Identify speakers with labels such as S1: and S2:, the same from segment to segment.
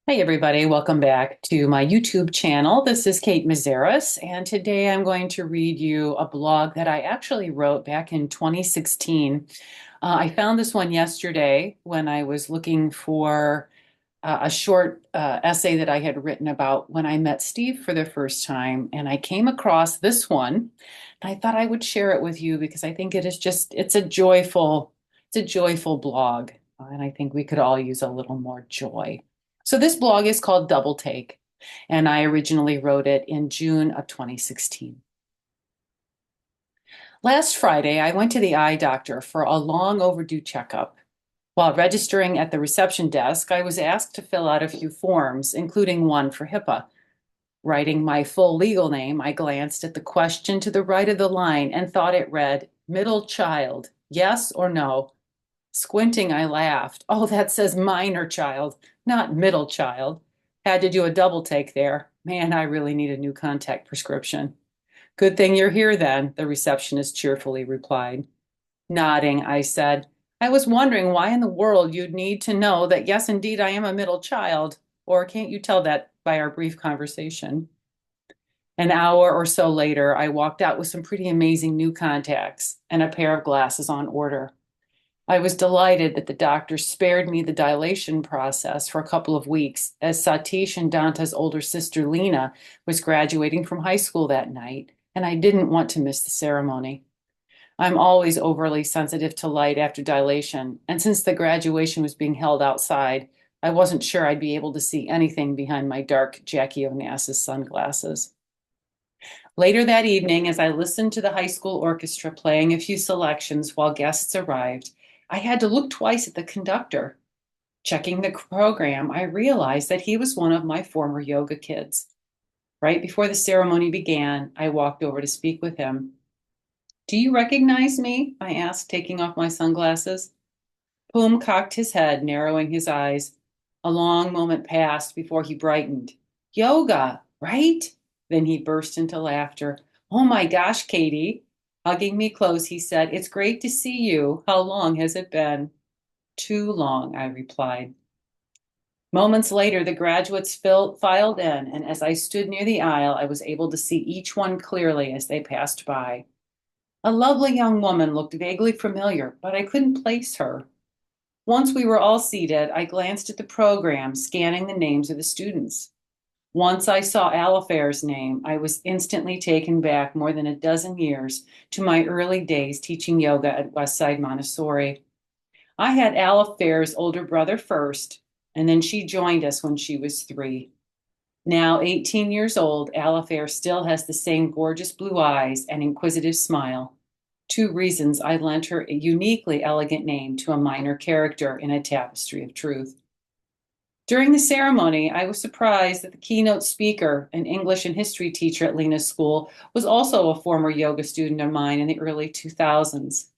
S1: Hey everybody, welcome back to my YouTube channel. This is Kate Mazeris, and today I'm going to read you a blog that I actually wrote back in 2016. I found this one yesterday when I was looking for a short essay that I had written about when I met Steve for the first time, and I came across this one, and I thought I would share it with you because I think it's a joyful blog, and I think we could all use a little more joy. So this blog is called Double Take, and I originally wrote it in June of 2016. Last Friday, I went to the eye doctor for a long overdue checkup. While registering at the reception desk, I was asked to fill out a few forms, including one for HIPAA. Writing my full legal name, I glanced at the question to the right of the line and thought it read, "Middle child, yes or no?" Squinting, I laughed. Oh, that says minor child, not middle child. Had to do a double take there. Man, I really need a new contact prescription. Good thing you're here then, the receptionist cheerfully replied. Nodding, I said, I was wondering why in the world you'd need to know that, yes, indeed, I am a middle child. Or can't you tell that by our brief conversation? An hour or so later, I walked out with some pretty amazing new contacts and a pair of glasses on order. I was delighted that the doctor spared me the dilation process for a couple of weeks, as Satish and Danta's older sister Lena was graduating from high school that night, and I didn't want to miss the ceremony. I'm always overly sensitive to light after dilation, and since the graduation was being held outside, I wasn't sure I'd be able to see anything behind my dark Jackie Onassis sunglasses. Later that evening, as I listened to the high school orchestra playing a few selections while guests arrived, I had to look twice at the conductor. Checking the program, I realized that he was one of my former yoga kids. Right before the ceremony began, I walked over to speak with him. Do you recognize me? I asked, taking off my sunglasses. Poom cocked his head, narrowing his eyes. A long moment passed before he brightened. Yoga, right? Then he burst into laughter. Oh my gosh, Katie. Hugging me close, he said, It's great to see you. How long has it been? Too long, I replied. Moments later, the graduates filed in, and as I stood near the aisle, I was able to see each one clearly as they passed by. A lovely young woman looked vaguely familiar, but I couldn't place her. Once we were all seated, I glanced at the program, scanning the names of the students. Once I saw Alifair's name, I was instantly taken back more than a dozen years to my early days teaching yoga at Westside Montessori. I had Alifair's older brother first, and then she joined us when she was 3. Now 18 years old, Alifair still has the same gorgeous blue eyes and inquisitive smile. 2 reasons I lent her a uniquely elegant name to a minor character in a tapestry of truth. During the ceremony, I was surprised that the keynote speaker, an English and history teacher at Lena's school, was also a former yoga student of mine in the early 2000s.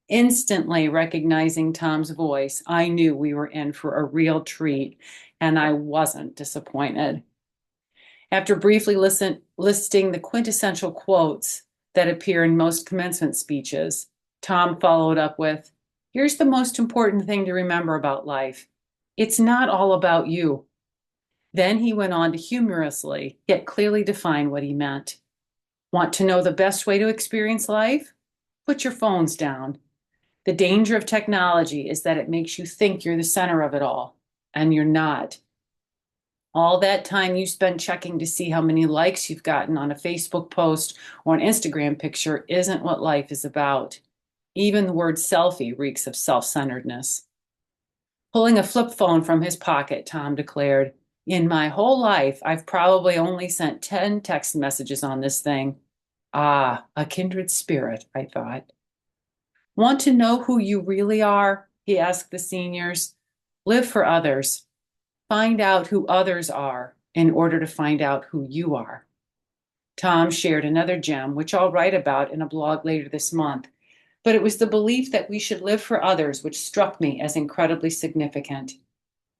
S1: Instantly recognizing Tom's voice, I knew we were in for a real treat, and I wasn't disappointed. After briefly listing the quintessential quotes that appear in most commencement speeches, Tom followed up with, Here's the most important thing to remember about life. It's not all about you. Then he went on to humorously, yet clearly define what he meant. Want to know the best way to experience life? Put your phones down. The danger of technology is that it makes you think you're the center of it all, and you're not. All that time you spend checking to see how many likes you've gotten on a Facebook post or an Instagram picture isn't what life is about. Even the word selfie reeks of self-centeredness. Pulling a flip phone from his pocket, Tom declared, In my whole life, I've probably only sent 10 text messages on this thing. Ah, a kindred spirit, I thought. Want to know who you really are? He asked the seniors. Live for others. Find out who others are in order to find out who you are. Tom shared another gem, which I'll write about in a blog later this month, but it was the belief that we should live for others which struck me as incredibly significant.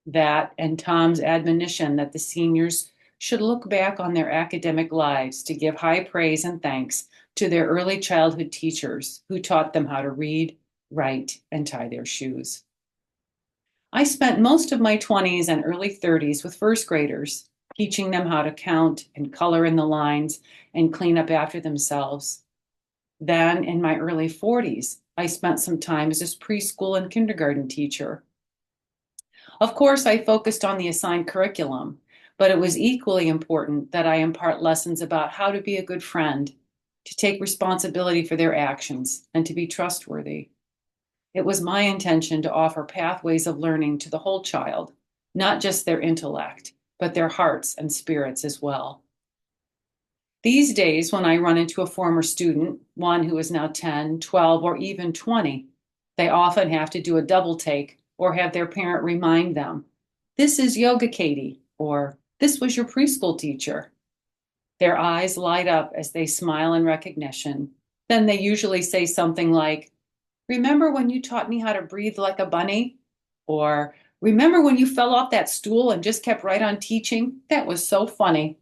S1: That and Tom's admonition that the seniors should look back on their academic lives to give high praise and thanks to their early childhood teachers who taught them how to read, write, and tie their shoes. I spent most of my 20s and early 30s with first graders, teaching them how to count and color in the lines and clean up after themselves. Then, in my early 40s, I spent some time as a preschool and kindergarten teacher. Of course, I focused on the assigned curriculum, but it was equally important that I impart lessons about how to be a good friend, to take responsibility for their actions, and to be trustworthy. It was my intention to offer pathways of learning to the whole child, not just their intellect, but their hearts and spirits as well. These days, when I run into a former student, one who is now 10, 12, or even 20, they often have to do a double take or have their parent remind them, "This is Yoga Katie," or "This was your preschool teacher." Their eyes light up as they smile in recognition. Then they usually say something like, "Remember when you taught me how to breathe like a bunny?" Or, "Remember when you fell off that stool and just kept right on teaching? That was so funny."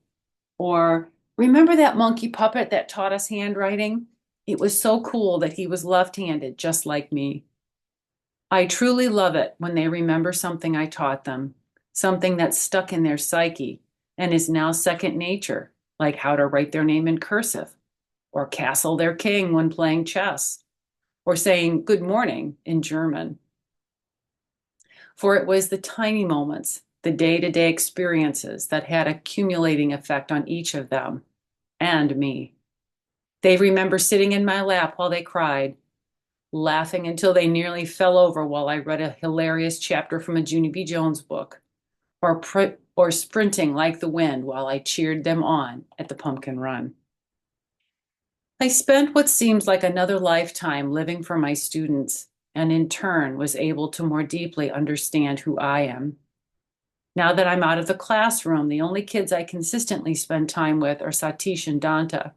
S1: Or, "Remember that monkey puppet that taught us handwriting? It was so cool that he was left-handed, just like me." I truly love it when they remember something I taught them, something that's stuck in their psyche and is now second nature, like how to write their name in cursive, or castle their king when playing chess, or saying good morning in German. For it was the tiny moments, the day-to-day experiences that had a accumulating effect on each of them and me. They remember sitting in my lap while they cried, laughing until they nearly fell over while I read a hilarious chapter from a Junie B. Jones book, or sprinting like the wind while I cheered them on at the pumpkin run. I spent what seems like another lifetime living for my students, and in turn was able to more deeply understand who I am. Now that I'm out of the classroom, the only kids I consistently spend time with are Satish and Danta.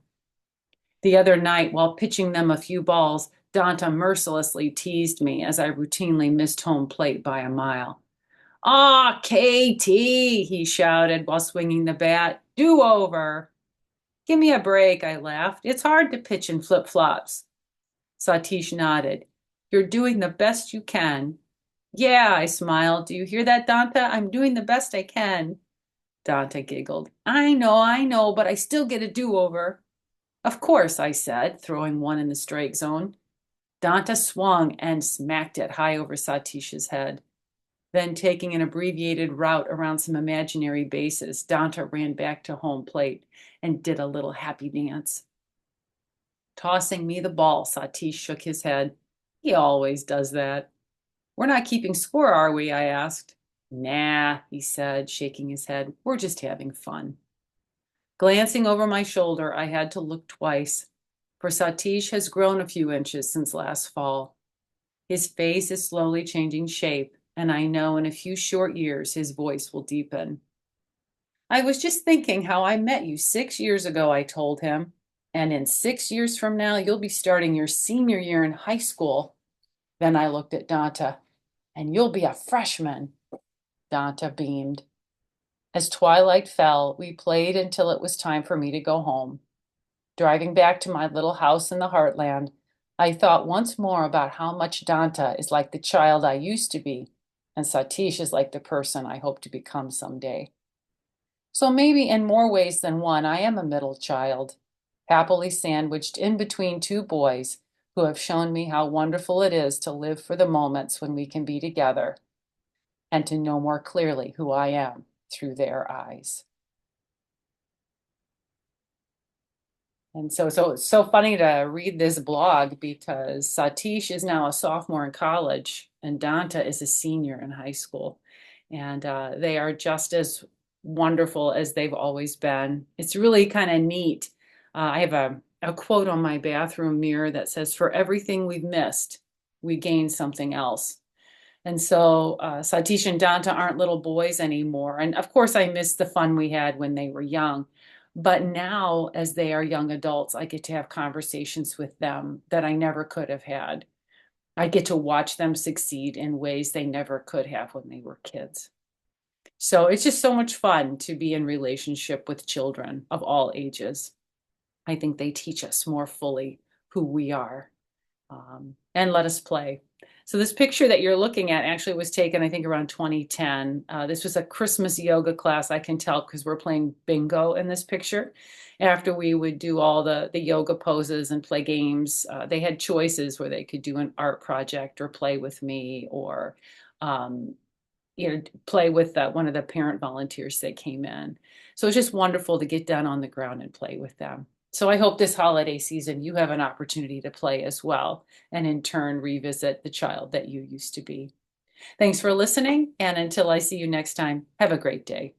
S1: The other night, while pitching them a few balls, Danta mercilessly teased me as I routinely missed home plate by a mile. "Ah, KT," he shouted while swinging the bat. "Do over." "Give me a break," I laughed. "It's hard to pitch in flip-flops." Satish nodded. "You're doing the best you can." "Yeah," I smiled. "Do you hear that, Danta? I'm doing the best I can." Danta giggled. I know, but I still get a do-over." "Of course," I said, throwing one in the strike zone. Danta swung and smacked it high over Satish's head. Then, taking an abbreviated route around some imaginary bases, Danta ran back to home plate and did a little happy dance. Tossing me the ball, Satish shook his head. He always does that. "We're not keeping score, are we?" I asked. "Nah," he said, shaking his head. "We're just having fun." Glancing over my shoulder, I had to look twice, for Satish has grown a few inches since last fall. His face is slowly changing shape, and I know in a few short years his voice will deepen. "I was just thinking how I met you 6 years ago," I told him. "And in 6 years from now, you'll be starting your senior year in high school." Then I looked at Danta. "And you'll be a freshman." Danta beamed. As twilight fell, we played until it was time for me to go home. Driving back to my little house in the heartland, I thought once more about how much Danta is like the child I used to be, and Satish is like the person I hope to become someday. So maybe in more ways than one, I am a middle child, happily sandwiched in between two boys who have shown me how wonderful it is to live for the moments when we can be together and to know more clearly who I am through their eyes. And so it's so funny to read this blog because Satish is now a sophomore in college and Danta is a senior in high school. And they are just as wonderful as they've always been. It's really kind of neat. I have a quote on my bathroom mirror that says, "For everything we've missed, we gain something else." And so Satish and Danta aren't little boys anymore. And of course, I miss the fun we had when they were young. But now, as they are young adults, I get to have conversations with them that I never could have had. I get to watch them succeed in ways they never could have when they were kids. So it's just so much fun to be in relationship with children of all ages. I think they teach us more fully who we are and let us play. So this picture that you're looking at actually was taken, I think, around 2010. This was a Christmas yoga class. I can tell because we're playing bingo in this picture. After we would do all the yoga poses and play games, they had choices where they could do an art project or play with me or um, play with one of the parent volunteers that came in. So it's just wonderful to get down on the ground and play with them. So I hope this holiday season you have an opportunity to play as well, and in turn revisit the child that you used to be. Thanks for listening, and until I see you next time, have a great day.